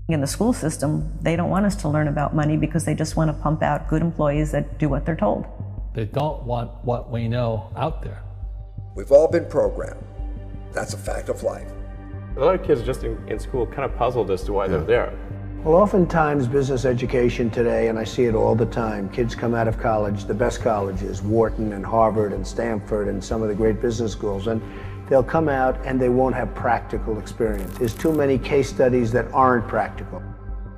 In the school system, they don't want us to learn about money because they just want to pump out good employees that do what they're told. They don't want what we know out there. We've all been programmed. That's a fact of life. A lot of kids just in school kind of puzzled as to why they're there. Well, oftentimes business education today, and I see it all the time, kids come out of college, the best colleges, Wharton and Harvard and Stanford and some of the great business schools, and they'll come out and they won't have practical experience. There's too many case studies that aren't practical.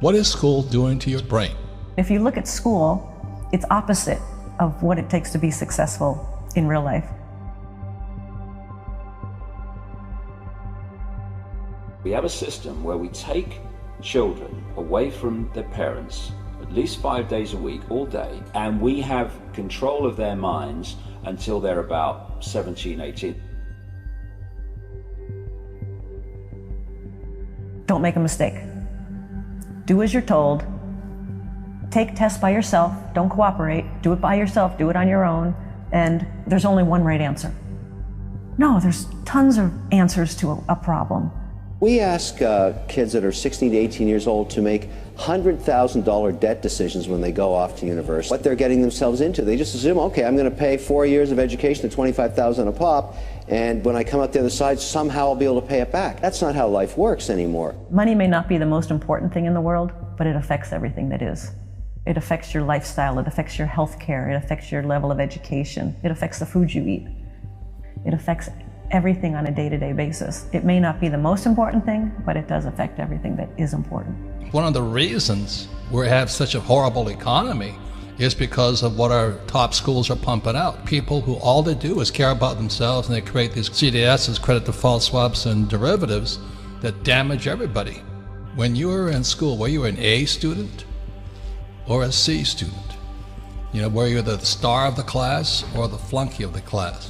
What is school doing to your brain? If you look at school, it's opposite of what it takes to be successful in real life. We have a system where we take children away from their parents at least 5 days a week, all day, and we have control of their minds until they're about 17, 18. Don't make a mistake. Do as you're told. Take tests by yourself. Don't cooperate. Do it by yourself. Do it on your own. And there's only one right answer. No, there's tons of answers to a problem. We ask kids that are 16 to 18 years old to make $100,000 debt decisions when they go off to university. What they're getting themselves into. They just assume, okay, I'm going to pay 4 years of education at $25,000 a pop, and when I come out the other side, somehow I'll be able to pay it back. That's not how life works anymore. Money may not be the most important thing in the world, but it affects everything that is. It affects your lifestyle, it affects your health care, it affects your level of education, it affects the food you eat. It affects everything on a day-to-day basis. It may not be the most important thing, but it does affect everything that is important. One of the reasons we have such a horrible economy is because of what our top schools are pumping out. People who all they do is care about themselves, and they create these CDSs, credit default swaps, and derivatives that damage everybody. When you were in school, were you an A student or a C student? You know, were you the star of the class or the flunky of the class?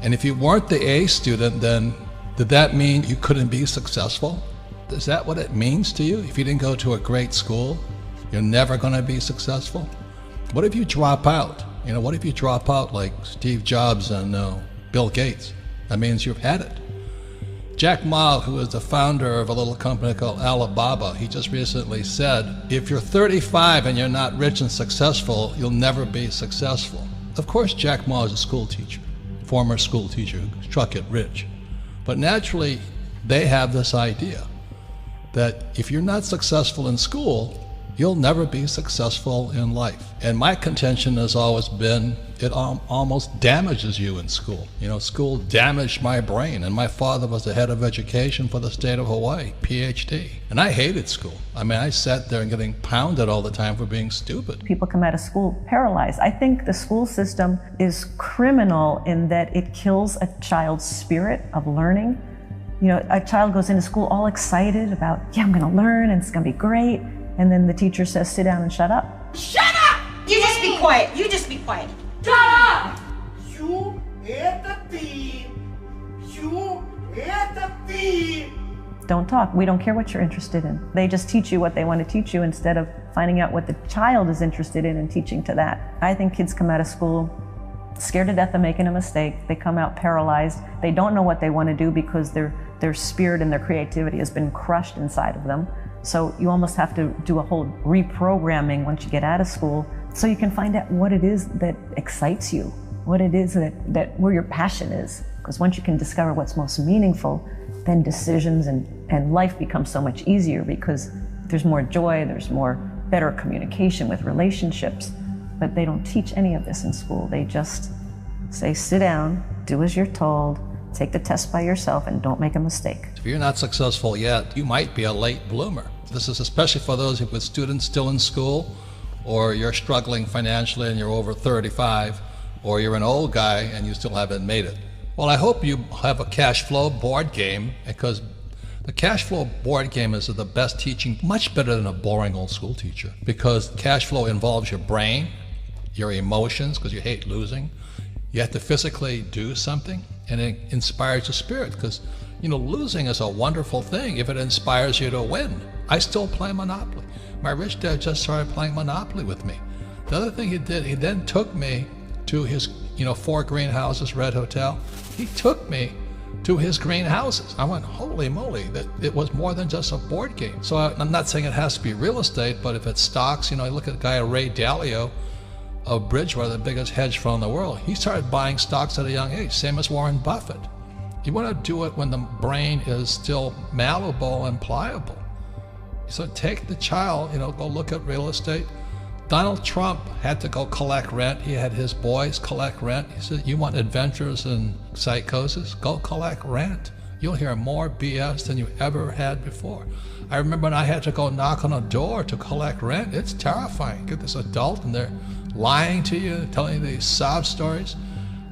And if you weren't the A student, then did that mean you couldn't be successful? Is that what it means to you? If you didn't go to a great school, you're never going to be successful? What if you drop out? You know, what if you drop out like Steve Jobs and Bill Gates? That means you've had it. Jack Ma, who is the founder of a little company called Alibaba, he just recently said, if you're 35 and you're not rich and successful, you'll never be successful. Of course, Jack Ma is a school teacher. Former school teacher who struck it rich. But naturally, they have this idea that if you're not successful in school, you'll never be successful in life. And my contention has always been it almost damages you in school. You know, school damaged my brain, and my father was the head of education for the state of Hawaii, PhD. And I hated school. I mean, I sat there and getting pounded all the time for being stupid. People come out of school paralyzed. I think the school system is criminal in that it kills a child's spirit of learning. You know, a child goes into school all excited about, yeah, I'm gonna learn and it's gonna be great. And then the teacher says, sit down and shut up. Shut up! You just be quiet. You just be quiet. Shut up! You ate the tea. You ate the tea. Don't talk. We don't care what you're interested in. They just teach you what they want to teach you instead of finding out what the child is interested in and teaching to that. I think kids come out of school scared to death of making a mistake. They come out paralyzed. They don't know what they want to do because their spirit and their creativity has been crushed inside of them. So you almost have to do a whole reprogramming once you get out of school so you can find out what it is that excites you, what it is that where your passion is. Because once you can discover what's most meaningful, then decisions and life becomes so much easier because there's more joy, there's more better communication with relationships. But they don't teach any of this in school. They just say, sit down, do as you're told, take the test by yourself, and don't make a mistake. If you're not successful yet, you might be a late bloomer. This is especially for those with students still in school, or you're struggling financially and you're over 35, or you're an old guy and you still haven't made it. Well, I hope you have a cash flow board game, because the cash flow board game is the best teaching, much better than a boring old school teacher, because cash flow involves your brain, your emotions, because you hate losing. You have to physically do something, and it inspires your spirit, because you know, losing is a wonderful thing if it inspires you to win. I still play Monopoly. My rich dad just started playing Monopoly with me. The other thing he did, he then took me to his 4 greenhouses, Red Hotel. He took me to his greenhouses. I went, holy moly, that it was more than just a board game. So I'm not saying it has to be real estate, but if it's stocks, you know, I look at the guy Ray Dalio of Bridgewater, the biggest hedge fund in the world. He started buying stocks at a young age, same as Warren Buffett. You want to do it when the brain is still malleable and pliable. So take the child, you know, go look at real estate. Donald Trump had to go collect rent. He had his boys collect rent. He said, you want adventures and psychosis? Go collect rent. You'll hear more BS than you ever had before. I remember when I had to go knock on a door to collect rent. It's terrifying. Get this adult and they're lying to you, telling you these sob stories.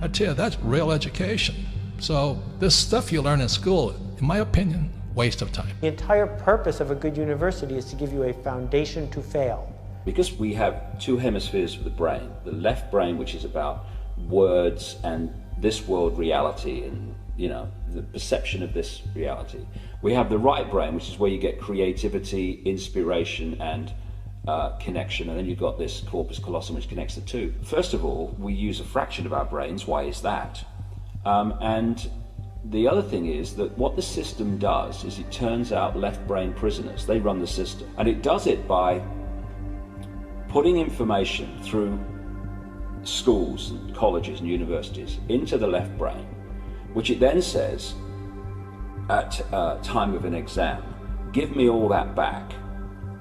I tell you, that's real education. So this stuff you learn in school, in my opinion, waste of time. The entire purpose of a good university is to give you a foundation to fail. Because we have two hemispheres of the brain, the left brain, which is about words and this world reality and, you know, the perception of this reality. We have the right brain, which is where you get creativity, inspiration, and connection, and then you've got this corpus callosum, which connects the two. First of all, we use a fraction of our brains. Why is that? And the other thing is that what the system does is it turns out left brain prisoners. They run the system, and it does it by putting information through schools and colleges and universities into the left brain, which it then says at time of an exam, give me all that back,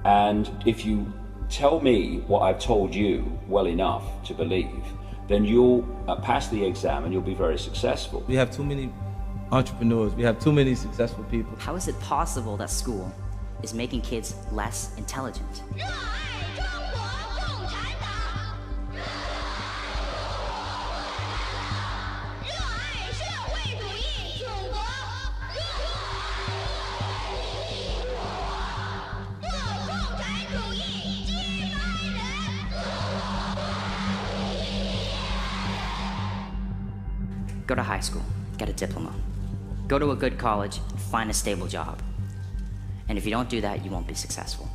and if you tell me what I've told you well enough to believe, then you'll pass the exam and you'll be very successful. We have too many entrepreneurs, we have too many successful people. How is it possible that school is making kids less intelligent? Go to high school, get a diploma. Go to a good college, find a stable job. And if you don't do that, you won't be successful.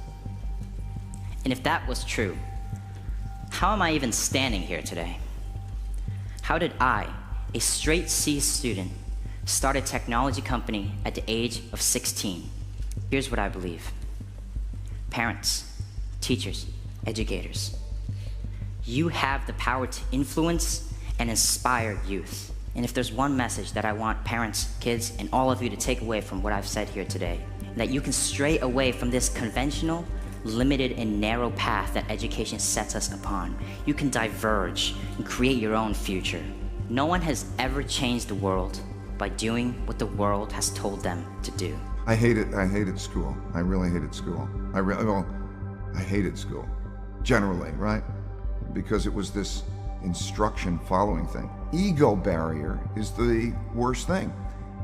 And if that was true, how am I even standing here today? How did I, a straight C student, start a technology company at the age of 16? Here's what I believe. Parents, teachers, educators, you have the power to influence and inspire youth. And if there's one message that I want parents, kids, and all of you to take away from what I've said here today, that you can stray away from this conventional, limited, and narrow path that education sets us upon. You can diverge and create your own future. No one has ever changed the world by doing what the world has told them to do. I hated school. I really hated school. I hated school, generally, right? Because it was this instruction following thing. Ego barrier is the worst thing.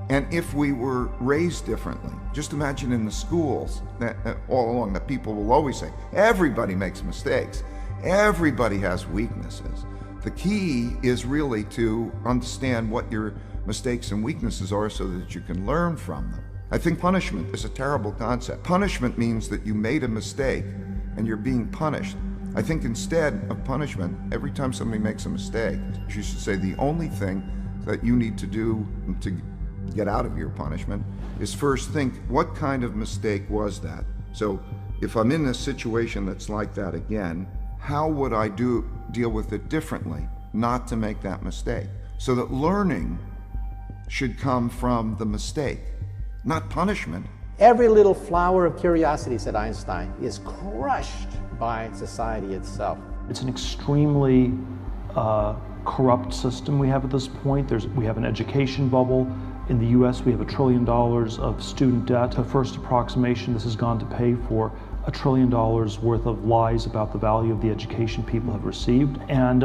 And if we were raised differently, just imagine in the schools that all along that people will always say, everybody makes mistakes. Everybody has weaknesses. The key is really to understand what your mistakes and weaknesses are so that you can learn from them. I think punishment is a terrible concept. Punishment means that you made a mistake and you're being punished. I think instead of punishment, every time somebody makes a mistake, you should say the only thing that you need to do to get out of your punishment is first think, what kind of mistake was that? So if I'm in a situation that's like that again, how would I deal with it differently, not to make that mistake? So that learning should come from the mistake, not punishment. Every little flower of curiosity, said Einstein, is crushed by society itself. It's an extremely corrupt system we have at this point. We have an education bubble. In the US, we have $1 trillion of student debt. The first approximation, this has gone to pay for $1 trillion worth of lies about the value of the education people have received. And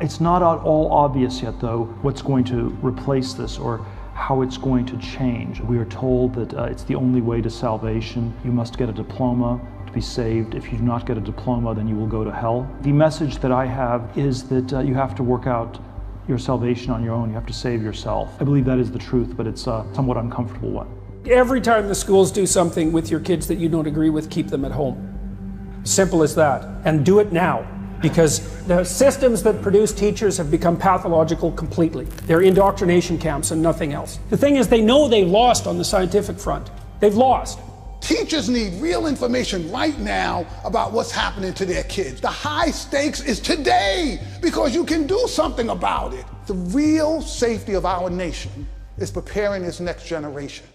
it's not at all obvious yet, though, what's going to replace this or how it's going to change. We are told that it's the only way to salvation. You must get a diploma to be saved. If you do not get a diploma, then you will go to hell. The message that I have is that you have to work out your salvation on your own. You have to save yourself. I believe that is the truth, but it's somewhat uncomfortable one. Every time the schools do something with your kids that you don't agree with, keep them at home. Simple as that. And do it now. because the systems that produce teachers have become pathological completely. They're indoctrination camps and nothing else. The thing is, they know they've lost on the scientific front. They've lost. Teachers need real information right now about what's happening to their kids. The high stakes is today, because you can do something about it. The real safety of our nation is preparing this next generation.